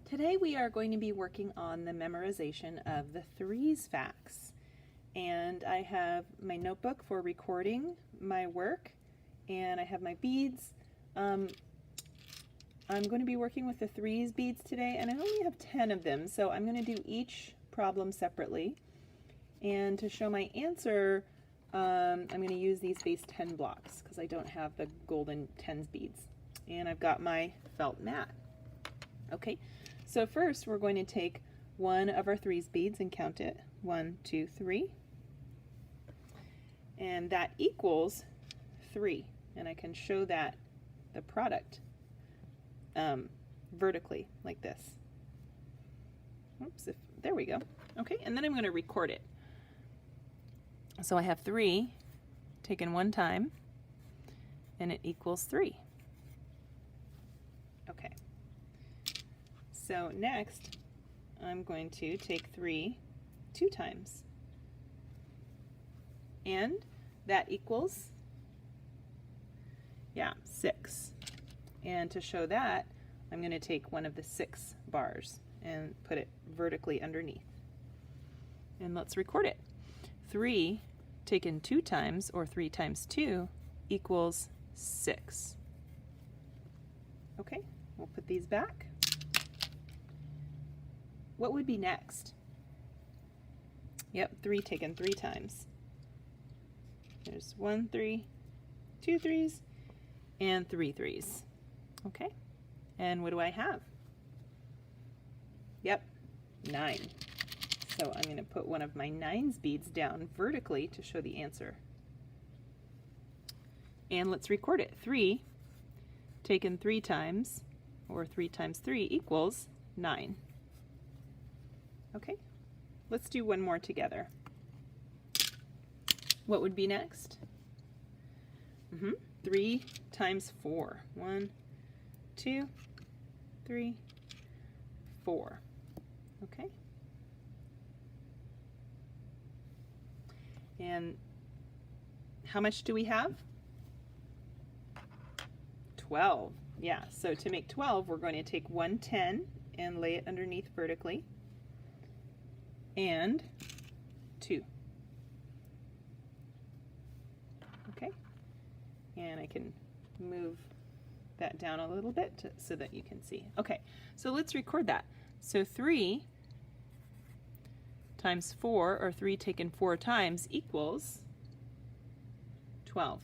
Today we are going to be working on the memorization of the 3's facts. And I have my notebook for recording my work, and I have my beads. I'm going to be working with the 3's beads today, and I only have 10 of them, so I'm going to do each problem separately. And to show my answer, I'm going to use these base 10 blocks because I don't have the golden 10's beads. And I've got my felt mat. Okay, so first we're going to take one of our 3's beads and count it. 1, 2, 3. And that equals 3. And I can show that the product vertically like this. Oops, there we go. Okay, and then I'm going to record it. So I have 3 taken one time, and it equals 3. Okay. So next, I'm going to take 3 two times, and that equals, 6. And to show that, I'm going to take one of the 6 bars and put it vertically underneath. And let's record it. 3 taken 2 times, or 3 times 2, equals 6. Okay, we'll put these back. What would be next? Yep, 3 taken 3 times. There's 1 3, 2 3's, and 3 3's. Okay, and what do I have? Yep, 9. So I'm going to put one of my 9's beads down vertically to show the answer. And let's record it. 3 taken 3 times, or 3 times 3, equals 9. Okay, let's do one more together. What would be next? 3 times 4. 1, 2, 3, 4. Okay. And how much do we have? 12. Yeah, so to make 12, we're going to take 1 10 and lay it underneath vertically, and 2. Okay, and I can move that down a little bit so that you can see. Okay, so let's record that. So 3 times 4, or 3 taken 4 times, equals 12.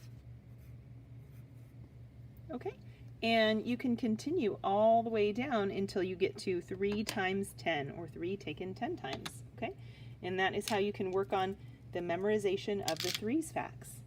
Okay, and you can continue all the way down until you get to 3 times 10, or 3 taken 10 times. Okay, and that is how you can work on the memorization of the 3's facts.